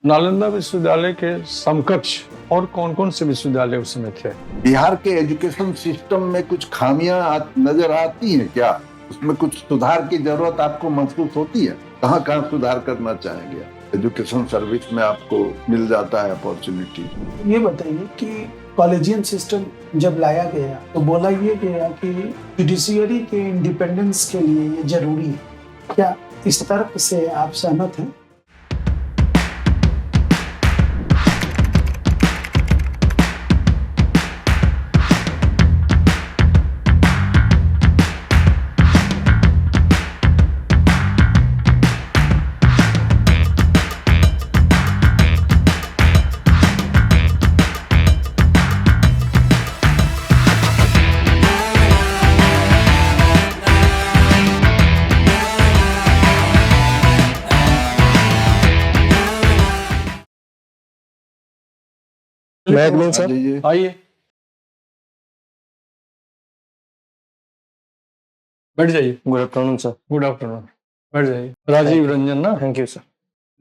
नालंदा विश्वविद्यालय के समकक्ष और कौन कौन से विश्वविद्यालय उस समय थे? बिहार के एजुकेशन सिस्टम में कुछ खामियां नजर आती हैं क्या? उसमें कुछ सुधार की जरूरत आपको महसूस होती है? कहाँ कहाँ सुधार करना चाहेंगे? एजुकेशन सर्विस में आपको मिल जाता है अपॉर्चुनिटी। ये बताइए कि कॉलेजियन सिस्टम जब लाया गया तो बोला ये गया कि जुडिशियरी के इंडिपेंडेंस के लिए ये जरूरी है। क्या इस तर्क से आप सहमत हैं? बैठ आ जाइए। आइए, बैठ जाइए। Good afternoon sir. Good afternoon, बैठ जाइए। राजीव रंजन ना? Thank you sir.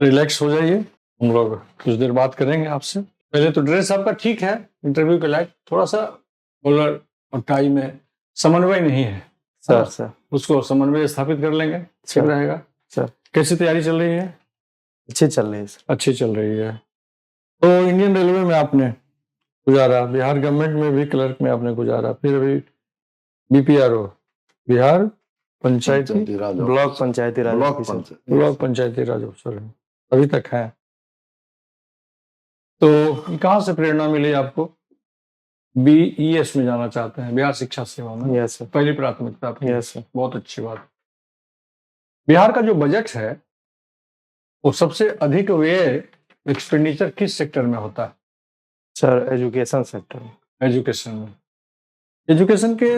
रिलैक्स हो जाइए, हम लोग कुछ देर बात करेंगे आपसे। पहले तो ड्रेस आपका ठीक है इंटरव्यू के लायक, थोड़ा सा कॉलर और टाई में समन्वय नहीं है सर उसको समन्वय स्थापित कर लेंगे, ठीक सर। रहेगा। सर कैसी तैयारी चल रही है? अच्छी चल रही है सर। अच्छी चल रही है। तो इंडियन रेलवे में आपने गुजारा, बिहार गवर्नमेंट में भी क्लर्क में आपने गुजारा, फिर अभी बीपीआरओ, बिहार पंचायती ब्लॉक पंचायती राज ऑफिसर। ब्लॉक पंचायती राज अफसर हैं, अभी तक है। तो कहाँ से प्रेरणा मिली आपको? बीईएस में जाना चाहते हैं, बिहार शिक्षा सेवा में? Yes sir. पहली प्राथमिकता आपकी? Yes sir. बहुत अच्छी बात। बिहार का जो बजट है वो सबसे अधिक व्यय एक्सपेंडिचर किस सेक्टर में होता है? सर एजुकेशन सेक्टर में। एजुकेशन में। एजुकेशन के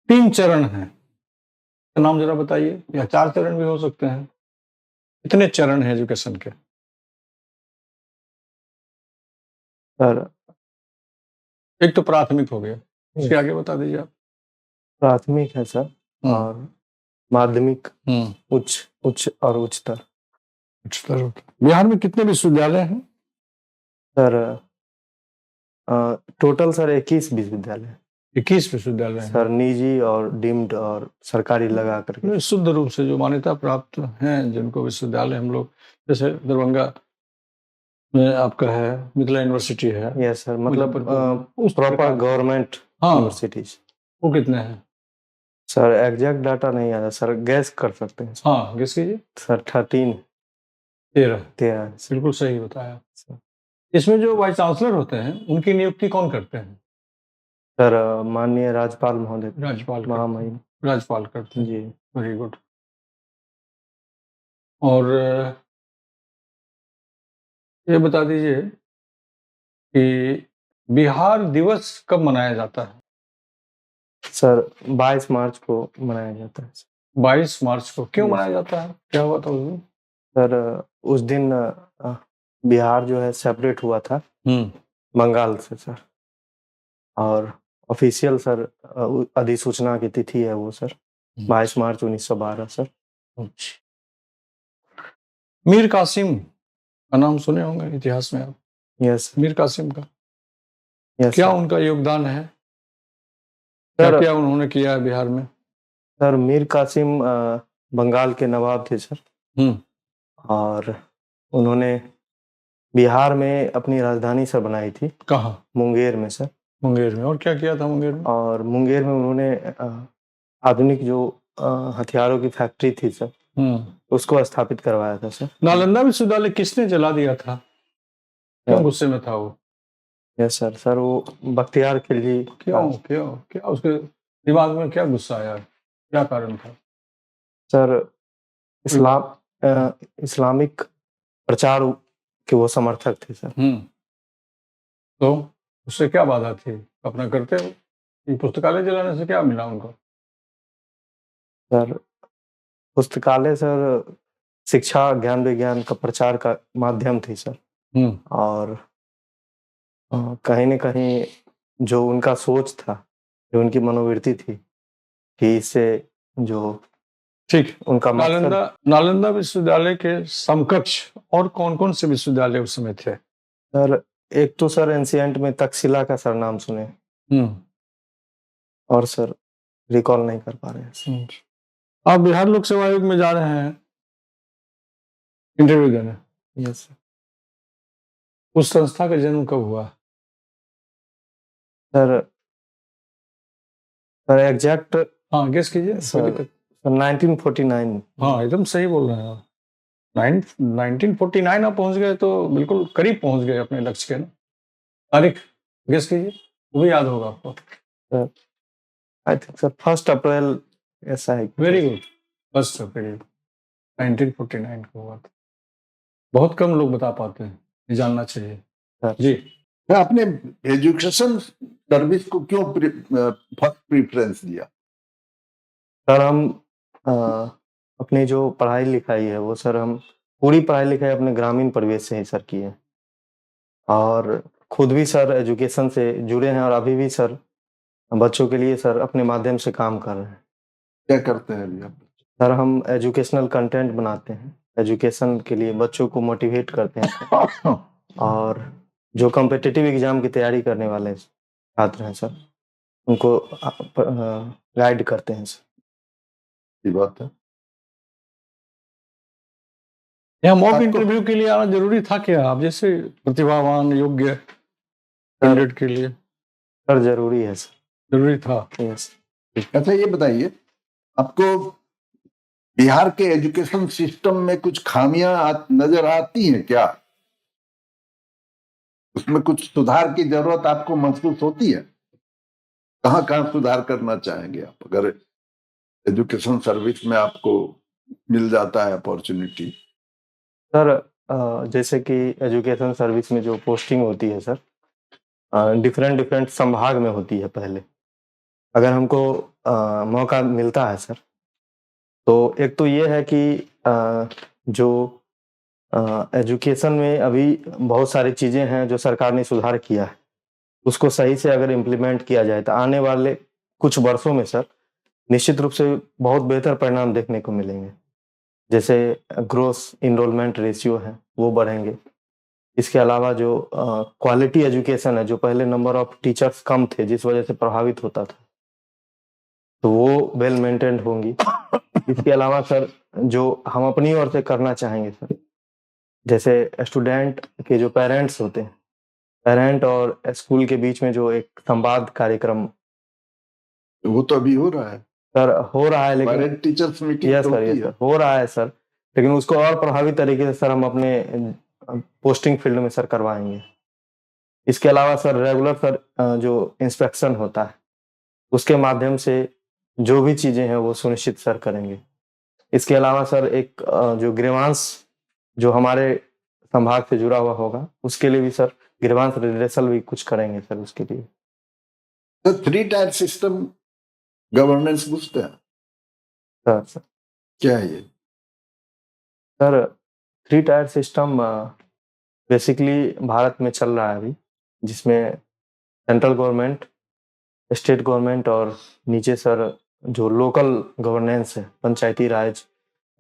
3 चरण हैं, नाम जरा बताइए, या 4 चरण भी हो सकते हैं। कितने चरण हैं एजुकेशन के? सर एक तो प्राथमिक हो गया, उसके आगे बता दीजिए आप। प्राथमिक है सर, और माध्यमिक, उच्च और उच्चतर। उच्चतर। बिहार में कितने विश्वविद्यालय हैं? सर टोटल सर 21 विश्वविद्यालय। 21 विश्वविद्यालय हैं। सर निजी और डीम्ड और सरकारी लगा करके। शुद्ध रूप से जो मान्यता प्राप्त हैं, जिनको विश्वविद्यालय हम लोग, जैसे दरभंगा में आपका है, मिथिला यूनिवर्सिटी है। यस सर, मतलब उस प्रॉपर गवर्नमेंट यूनिवर्सिटीज। वो कितने हैं? सर एग्जैक्ट डाटा नहीं आता सर, गैस कर सकते हैं। हाँ, गेस कीजिए। सर 13 13। बिल्कुल सही बताया। इसमें जो वाइस चांसलर होते हैं उनकी नियुक्ति कौन करते हैं? सर माननीय राज्यपाल महोदय, राज्यपाल महामहिम राज्यपाल करते हैं जी। Very good. और ये बता दीजिए कि बिहार दिवस कब मनाया जाता है? सर 22 मार्च को मनाया जाता है। 22 मार्च को क्यों Yes. मनाया जाता है? क्या हुआ था उस दिन? सर उस दिन बिहार जो है सेपरेट हुआ था बंगाल से सर, और ऑफिशियल सर अधिसूचना की तिथि है वो सर 22 मार्च 1912 सर। मीर कासिम का नाम सुने होंगे इतिहास में आप। यस मीर कासिम का यस क्या सर। उनका योगदान है? क्या सर क्या उन्होंने किया है बिहार में? सर मीर कासिम बंगाल के नवाब थे सर, और उन्होंने बिहार में अपनी राजधानी सर बनाई थी। कहाँ? मुंगेर में सर। मुंगेर में। और क्या किया था मुंगेर में? और मुंगेर में उन्होंने आधुनिक जो हथियारों की फैक्ट्री थी सर, उसको स्थापित करवाया था सर। नालंदा विश्वविद्यालय किसने जला दिया था? क्यों गुस्से में था वो? Yes sir. सर वो बख्तियार खिलजी। क्यों क्यों क्या उसके दिमाग में क्या गुस्सा आया? क्या कारण था? सर इस्लामिक प्रचार के वो समर्थक थे सर। तो उससे क्या बाधा थी? अपना करते हो, ये पुस्तकालय जलाने से क्या मिला उनको? सर पुस्तकालय सर शिक्षा ज्ञान विज्ञान का प्रचार का माध्यम थी सर, और कहीं न कहीं जो उनका सोच था, जो उनकी मनोवृत्ति थी कि इससे जो ठीक। उनका मकसद नालंदा नालंदा विश्वविद्यालय के समकक्ष और कौन कौन से विश्वविद्यालय उस समय थे? सर, एक तो सर एंशिएंट में तक्षशिला का सर नाम सुने, और सर रिकॉल नहीं कर पा रहे हैं। आप बिहार लोक सेवा आयोग में जा रहे हैं इंटरव्यू देने, यस सर। उस संस्था का जन्म कब हुआ? सर एग्जैक्ट हाँ गेस कीजिए। सर 1949। हाँ एकदम सही बोल रहे हैं आप। 1949 आप पहुंच गए तो बिल्कुल करीब पहुंच गए अपने लक्ष्य के ना। तारीख गेस कीजिए, वो भी याद होगा आपको। आई थिंक सर 1 अप्रैल ऐसा है। वेरी गुड, 1 अप्रैल 1949 को हुआ था। बहुत कम लोग बता पाते हैं, ये जानना चाहिए सर। जी। आपने एजुकेशन सर्विस को क्यों फर्स्ट प्रीफरेंस दिया? सर हम अपनी जो पढ़ाई लिखाई है वो सर हम पूरी पढ़ाई लिखाई अपने ग्रामीण परिवेश से ही सर किए हैं, और खुद भी सर एजुकेशन से जुड़े हैं, और अभी भी सर बच्चों के लिए सर अपने माध्यम से काम कर रहे हैं। क्या करते हैं अभी आप? सर हम एजुकेशनल कंटेंट बनाते हैं, एजुकेशन के लिए बच्चों को मोटिवेट करते हैं, और जो कॉम्पिटिटिव एग्जाम की तैयारी करने वाले छात्र हैं सर उनको गाइड करते हैं सर। ये बात है। यहाँ मॉक आपको- इंटरव्यू के लिए आना जरूरी था क्या? आप जैसे प्रतिभावान योग्य कैंडिडेट के लिए सर जरूरी है सर। जरूरी था। यस। अच्छा ये बताइए, आपको बिहार के एजुकेशन सिस्टम में कुछ खामियां नजर आती हैं क्या? उसमें कुछ सुधार की जरूरत आपको महसूस होती है? कहाँ कहाँ सुधार करना चाहेंगे आप, अगर एजुकेशन सर्विस में आपको मिल जाता है अपॉर्चुनिटी? सर जैसे कि एजुकेशन सर्विस में जो पोस्टिंग होती है सर डिफरेंट संभाग में होती है। पहले अगर हमको मौका मिलता है सर, तो एक तो ये है कि जो एजुकेशन में अभी बहुत सारी चीज़ें हैं जो सरकार ने सुधार किया है, उसको सही से अगर इम्प्लीमेंट किया जाए तो आने वाले कुछ वर्षों में सर निश्चित रूप से बहुत बेहतर परिणाम देखने को मिलेंगे। जैसे ग्रोस इनरोलमेंट रेशियो है वो बढ़ेंगे। इसके अलावा जो क्वालिटी एजुकेशन है, जो पहले नंबर ऑफ टीचर्स कम थे जिस वजह से प्रभावित होता था, तो वो वेल मेंटेन्ड होंगी। इसके अलावा सर जो हम अपनी ओर से करना चाहेंगे सर, जैसे स्टूडेंट के जो पेरेंट्स होते हैं, पेरेंट और स्कूल के बीच में जो एक संवाद कार्यक्रम वो तो अभी हो रहा है सर हो रहा है, लेकिन parent teachers meeting yes sir हो रहा है सर, लेकिन उसको और प्रभावी तरीके से सर हम अपने पोस्टिंग फील्ड में सर करवाएंगे। इसके अलावा सर रेगुलर सर जो इंस्पेक्शन होता है उसके माध्यम से जो भी चीजें हैं वो सुनिश्चित सर करेंगे। इसके अलावा सर एक जो ग्रीवांस जो हमारे संभाग से जुड़ा हुआ होगा उसके लिए भी सर ग्रीवांस रिड्रेसल भी कुछ करेंगे सर उसके लिए। तो 3 टायर सिस्टम गवर्नेंस बुझते हैं सर क्या है ये? Sir 3 tier system basically Bharat में चल रहा है अभी, जिसमें सेंट्रल गवर्नमेंट, स्टेट गवर्नमेंट और नीचे सर जो लोकल गवर्नेंस है, Panchayati Raj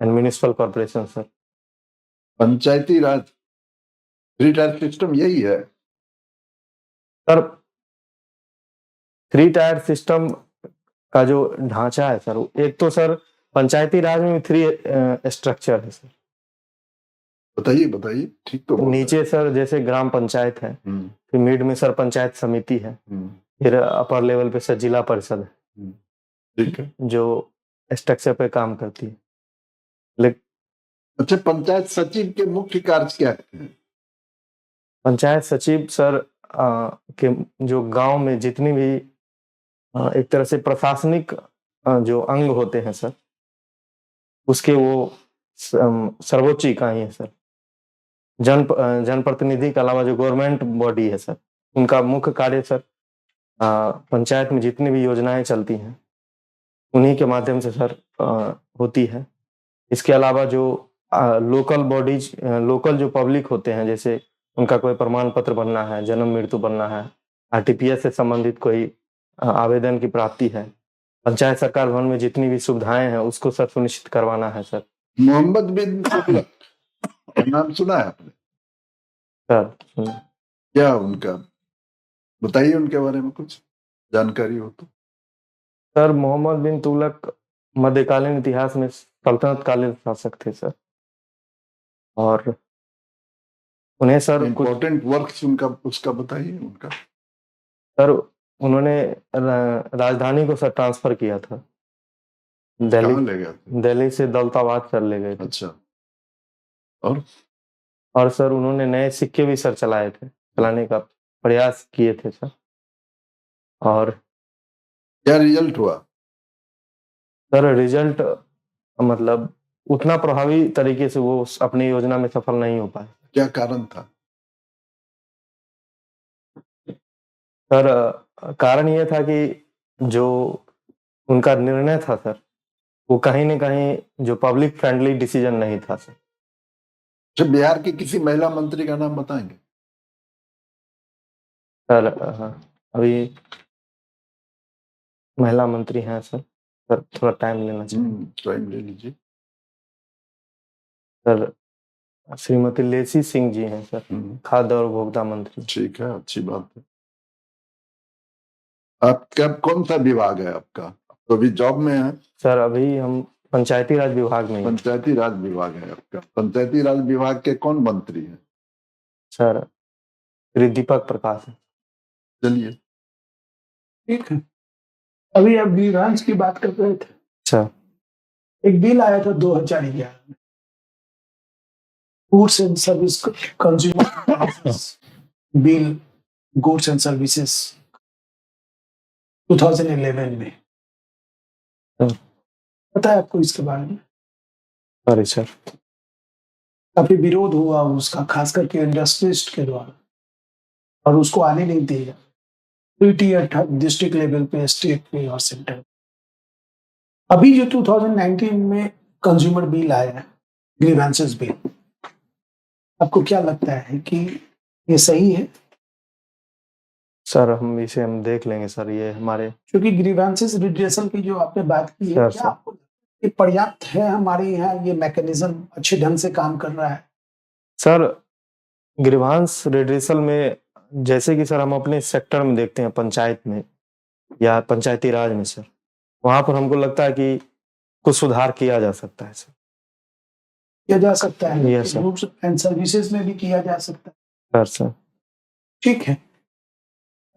and municipal corporation sir. Panchayati Raj 3 tier system यही है सर 3 टायर सिस्टम का जो ढांचा है सर, एक तो सर पंचायती राज में 3 स्ट्रक्चर है सर। बताइए ठीक तो बोल रहे नीचे सर जैसे ग्राम पंचायत है, हैं। फिर मिड में सर पंचायत समिति है, फिर अपर लेवल पे सर जिला परिषद है, ठीक है। जो स्ट्रक्चर पे काम करती है। लेकिन अच्छा, पंचायत सचिव के मुख्य कार्य क्या है? पंचायत सचिव सर के जो गांव में जितनी भी एक तरह से प्रशासनिक जो अंग होते हैं सर, उसके वो सर्वोच्च इकाई है सर। जनप्रतिनिधि के अलावा जो गवर्नमेंट बॉडी है सर, उनका मुख्य कार्य सर पंचायत में जितनी भी योजनाएं चलती हैं उन्हीं के माध्यम से सर होती है। इसके अलावा जो लोकल बॉडीज, लोकल जो पब्लिक होते हैं, जैसे उनका कोई प्रमाण पत्र बनना है, जन्म मृत्यु बनना है, आरटीपीएस से संबंधित कोई आवेदन की प्राप्ति है, पंचायत सरकार भवन में जितनी भी सुविधाएं हैं उसको सर सुनिश्चित करवाना है सर। मोहम्मद बिन तुगलक का नाम सुना है आपने? सर क्या उनका बताइए, उनके बारे में कुछ जानकारी हो तो। सर मोहम्मद बिन तुगलक मध्यकालीन इतिहास में सल्तनत कालीन शासक थे सर, और उन्हें सर कुछ इम्पोर्टेंट वर्क्स उनका उसका बताइए उनका। सर उन्होंने राजधानी को सर ट्रांसफर किया था दिल्ली, कहाँ ले गए थे? दिल्ली से दौलताबाद सर ले गए थे। अच्छा, और सर उन्होंने नए सिक्के भी सर चलाने का प्रयास किए थे सर। और क्या रिजल्ट हुआ? सर रिजल्ट मतलब उतना प्रभावी तरीके से वो अपनी योजना में सफल नहीं हो पाए। क्या कारण था? सर कारण ये था कि जो उनका निर्णय था सर, वो कहीं न कहीं जो पब्लिक फ्रेंडली डिसीजन नहीं था सर। अच्छा, बिहार की किसी महिला मंत्री का नाम बताएंगे? सर अभी महिला मंत्री हैं सर थोड़ा टाइम लेना चाहिए। टाइम ले लीजिए। सर श्रीमती लेसी सिंह जी हैं सर, खाद्य और उपभोक्ता मंत्री। ठीक है, अच्छी बात है। आपका कौन सा विभाग है आपका? तो अभी जॉब में है? सर अभी हम पंचायती राज विभाग में हैं। पंचायती राज विभाग है आपका। पंचायती राज विभाग के कौन मंत्री हैं? सर श्री दीपक प्रकाश है। चलिए, ठीक है। अभी आप ग्रीवांस की बात कर रहे थे। अच्छा, एक बिल आया था 2011 में, goods and service consumer bill, goods and services 2011 में। पता है आपको इसके बारे में? Sorry sir. काफी विरोध हुआ उसका, खास करके इंडस्ट्रिस्ट के द्वारा, और उसको आने नहीं दिया डिस्ट्रिक्ट लेवल पे, स्टेट पे और सेंटर। अभी जो 2019 में कंज्यूमर बिल आया है, ग्रीवेंसेस बिल, आपको क्या लगता है कि ये सही है? सर हम देख लेंगे सर, ये हमारे क्योंकि ग्रीवेंसेस रिड्रेसल की जो आपने बात की है, क्या आपको ये पर्याप्त है? हमारे यहाँ ये मैकेनिज्म अच्छे ढंग से काम कर रहा है? सर ग्रीवांस रिड्रेसल में, जैसे कि सर हम अपने सेक्टर में देखते हैं, पंचायत में या पंचायती राज में सर, वहां पर हमको लगता है कि कुछ सुधार किया जा सकता है सर। किया जा सकता है, yes sir. Goods and services में भी किया जा सकता है। सर ठीक है।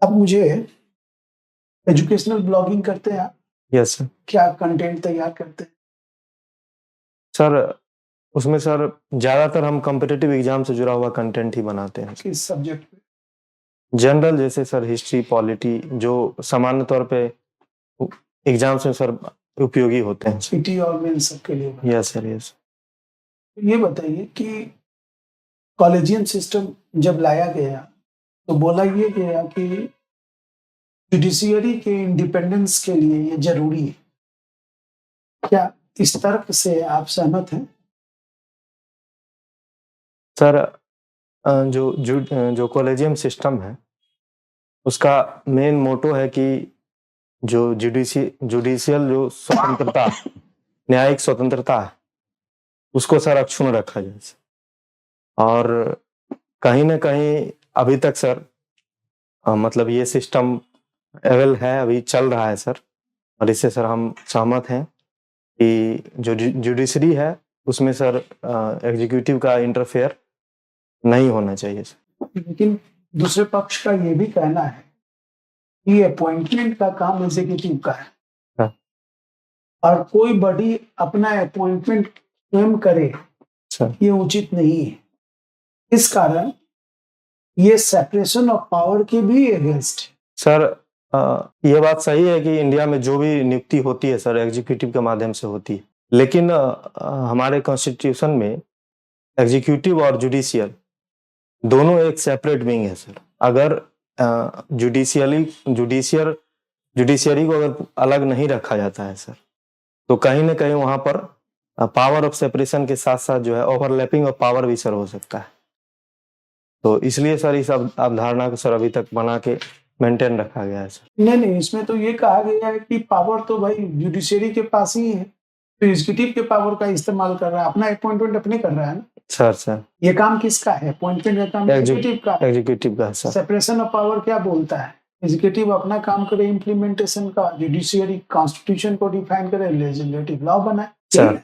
अब मुझे, एजुकेशनल ब्लॉगिंग करते हैं आप? Yes sir. क्या कंटेंट तैयार करते हैं? सर उसमें सर ज्यादातर हम कॉम्पिटिटिव एग्जाम से जुड़ा हुआ कंटेंट ही बनाते हैं। किस सब्जेक्ट पे? जनरल, जैसे सर हिस्ट्री, पॉलिटी, जो सामान्य तौर पे एग्जाम्स में सर उपयोगी होते हैं। पीटी और मेंस सबके लिए। Yes sir, yes. ये बताइए कि कॉलेजियन सिस्टम जब लाया गया तो बोला ये गया कि जुडिशियरी के इंडिपेंडेंस के लिए ये जरूरी है। क्या इस तर्क से आप सहमत हैं? सर जो कॉलेजियम सिस्टम है, उसका मेन मोटो है कि जो जुडिशियल जो स्वतंत्रता, न्यायिक स्वतंत्रता है, उसको सर अक्षुण्ण रखा जाए। और कहीं ना कहीं अभी तक सर मतलब ये सिस्टम एवेल है, अभी चल रहा है सर, और इससे सर हम सहमत हैं कि जो जुडिशरी है उसमें सर एग्जीक्यूटिव का इंटरफेयर नहीं होना चाहिए सर। लेकिन दूसरे पक्ष का ये भी कहना है कि अपॉइंटमेंट का काम एग्जीक्यूटिव का है। हाँ। और कोई बॉडी अपना अपॉइंटमेंट स्वयं करे सर, ये उचित नहीं है। इस कारण ये सेपरेशन ऑफ पावर के भी अगेंस्ट है। सर ये बात सही है कि इंडिया में जो भी नियुक्ति होती है सर एग्जीक्यूटिव के माध्यम से होती है, लेकिन हमारे कॉन्स्टिट्यूशन में एग्जीक्यूटिव और जुडिशियल दोनों एक सेपरेट विंग है सर। अगर जुडिशियरी को अगर अलग नहीं रखा जाता है सर, तो कहीं ना कहीं वहां पर पावर ऑफ सेपरेशन के साथ साथ जो है ओवरलैपिंग ऑफ पावर भी सर हो सकता है। तो इसलिए सर इस अवधारणा को सर अभी तक बना के मेंटेन रखा गया है सर। नहीं, इसमें तो ये कहा गया है कि पावर तो भाई जुडिशरी के पास ही है, तो एग्जीक्यूटिव के पावर का इस्तेमाल कर रहा है, अपना अपॉइंटमेंट अपने कर रहा है ना सर ये काम किसका है? अपॉइंटमेंट का काम एग्जीक्यूटिव का। एग्जीक्यूटिव का है सर। सेपरेशन ऑफ पावर क्या बोलता है? एग्जीक्यूटिव अपना काम करे इम्प्लीमेंटेशन का, जुडिशियरी कॉन्स्टिट्यूशन को डिफाइन करे, लेजिस्लेटिव लॉ बनाए। सर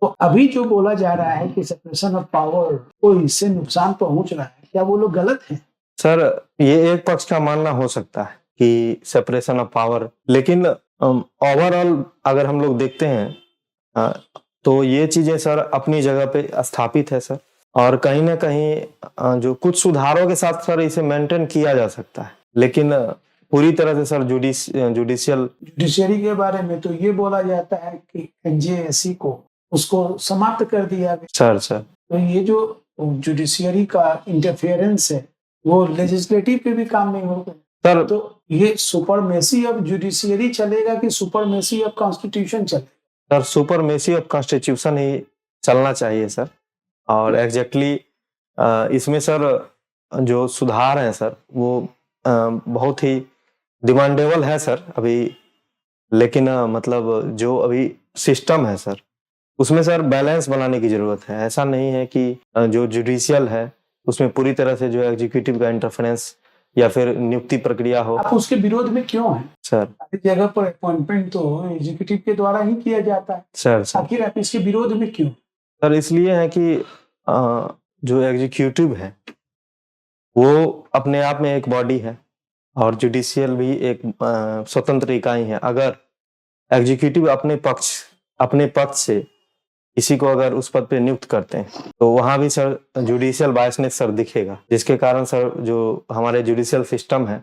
तो अभी जो बोला जा रहा है कि सेपरेशन ऑफ पावर को इससे नुकसान पहुंच रहा है, क्या वो लोग गलत है? सर ये एक पक्ष का मानना हो सकता है कि सेपरेशन ऑफ पावर, लेकिन ओवरऑल अगर हम लोग देखते हैं तो ये चीजें सर अपनी जगह पे स्थापित है सर, और कहीं ना कहीं जो कुछ सुधारों के साथ सर इसे मेंटेन किया जा सकता है, लेकिन पूरी तरह से सर जुडिशियरी के बारे में तो ये बोला जाता है कि एनजेएससी को उसको समाप्त कर दिया गया। सर तो ये जो जुडिशियरी का इंटरफेरेंस है वो लेजिस्लेटिव के भी काम में होगा सर। तो ये सुपरमेसी ऑफ जुडिशियरी चलेगा कि सुपरमेसी ऑफ कॉन्स्टिट्यूशन चलेगा? सर सुपरमेसी ऑफ कॉन्स्टिट्यूशन ही चलना चाहिए सर, और एग्जैक्टली इसमें सर जो सुधार है सर वो बहुत ही डिमांडेबल है सर अभी, लेकिन मतलब जो अभी सिस्टम है सर उसमें सर बैलेंस बनाने की जरूरत है। ऐसा नहीं है कि जो जुडिशियल है उसमें पूरी तरह से जो एग्जीक्यूटिव का इंटरफेरेंस या फिर नियुक्ति प्रक्रिया हो। आप उसके विरोध में क्यों हैं सर? जगह पर अपॉइंटमेंट तो एग्जीक्यूटिव के द्वारा ही किया जाता है सर। आखिर आप इसके विरोध में क्यों? सर इसलिए है कि जो एग्जीक्यूटिव है वो अपने आप में एक बॉडी है और जुडिशियल भी एक स्वतंत्र इकाई है। अगर एग्जीक्यूटिव अपने पक्ष से किसी को अगर उस पद पे नियुक्त करते हैं तो वहां भी सर जुडिशियल बायसनेस सर दिखेगा, जिसके कारण सर जो हमारे जुडिशियल सिस्टम है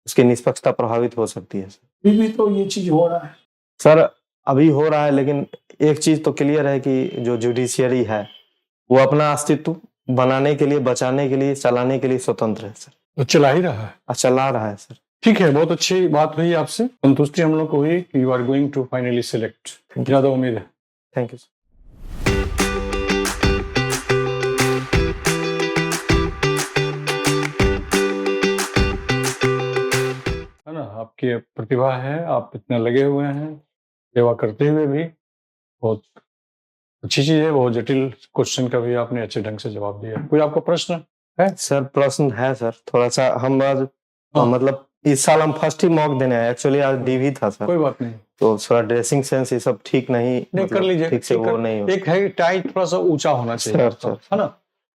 उसकी निष्पक्षता प्रभावित हो सकती है। अभी भी तो ये चीज हो रहा है सर, अभी हो रहा है, लेकिन एक चीज तो क्लियर है कि जो जुडिशियरी है वो अपना अस्तित्व बनाने के लिए, बचाने के लिए, चलाने के लिए स्वतंत्र है सर। तो चला ही रहा है, चला रहा है सर। ठीक है, बहुत अच्छी बात हुई आपसे, संतुष्टि हम लोग को हुई कि you are going to finally select. ज्यादा उम्मीद है। Thank you sir. है ना, आपकी प्रतिभा है, आप इतने लगे हुए हैं, सेवा करते हुए भी बहुत अच्छी चीज है। बहुत जटिल क्वेश्चन का भी आपने अच्छे ढंग से जवाब दिया। कोई आपका प्रश्न है? सर प्रश्न है सर, थोड़ा सा हम आज मतलब इस साल हम फर्स्ट ही मॉक देने आए, एक्चुअली आज डीवी था सर। कोई बात नहीं, तो थोड़ा ड्रेसिंग सेंस ये सब ठीक नहीं मतलब कर लीजिए, ठीक से वो नहीं हो। एक है टाई थोड़ा सा ऊंचा होना चाहिए सर, है ना।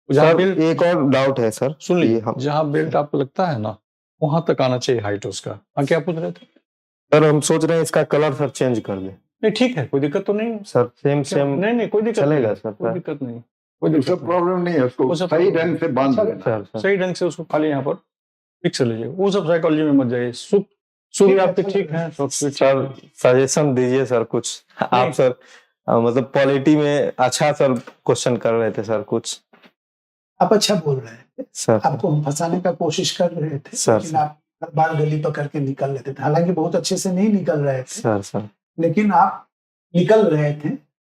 सर एक और डाउट है सर, सुन लीजिए, जहाँ बेल्ट आपको लगता है ना वहां तक आना चाहिए हाइट उसका। क्या पूछ रहे थे सर? हम सोच रहे हैं इसका कलर सर चेंज कर दें। नहीं ठीक है, कोई दिक्कत तो नहीं सर। सेम नहीं कोई दिक्कत चलेगा नहीं, सर। कोई दिक्कत नहीं, प्रॉब्लम नहीं है। उसको सही ढंग से बांध देना, सही ढंग से उसको खाली यहाँ पर फिक्स लीजिए। वो सब साइकोलॉजी में मत जाइए। सुख आपके ठीक है सर। सजेशन दीजिए सर कुछ आप सर, मतलब पॉलिटी में अच्छा सर क्वेश्चन कर रहे थे सर कुछ। आप अच्छा बोल रहे थे सर, आपको हम फंसाने का कोशिश कर रहे थे सर, लेकिन आप हर बार गली पकड़ के निकल लेते थे। हालांकि बहुत अच्छे से नहीं निकल रहे थे सर, लेकिन आप निकल रहे थे।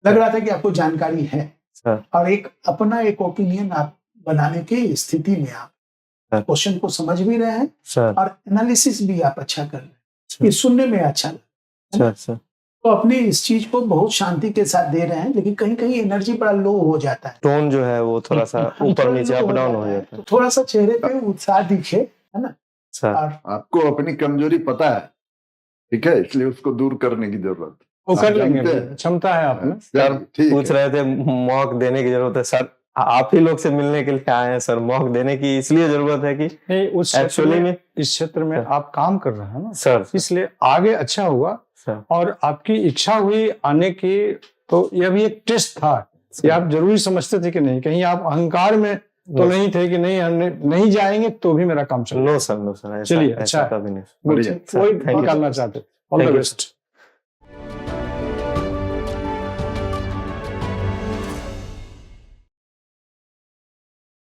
लग रहा था कि आपको जानकारी है सर, और एक अपना एक ओपिनियन आप बनाने की स्थिति में आप क्वेश्चन को समझ भी रहे हैं सर, और एनालिसिस भी आप अच्छा कर रहे हैं। ये सुनने में अच्छा सर, सर। तो अपनी इस चीज को बहुत शांति के साथ दे रहे हैं, लेकिन कहीं कहीं एनर्जी बड़ा लो हो जाता है, टोन जो है वो थोड़ा सा ऊपर नीचे अप डाउन हो जाता है। तो थोड़ा सा चेहरे पे उत्साह दिखे, है ना सर। आपको अपनी कमजोरी पता है, ठीक है, इसलिए उसको दूर करने की जरूरत है। वो कर लेंगे, क्षमता है आप में। सर पूछ रहे थे मॉक देने की जरूरत है सर, आप ही लोग से मिलने के लिए आए हैं सर। मॉक देने की इसलिए जरूरत है कि उस एक्चुअली में इस क्षेत्र में आप काम कर रहे हैं ना सर, इसलिए आगे अच्छा हुआ सर। और आपकी इच्छा हुई आने की, तो यह भी एक टेस्ट था। ये आप जरूरी समझते थे कि नहीं, कहीं आप अहंकार में तो नहीं थे कि नहीं जाएंगे तो भी मेरा काम चलेगा। No sir, no sir. चलिए, अच्छा, कभी नहीं। वही निकालना चाहते। All the best.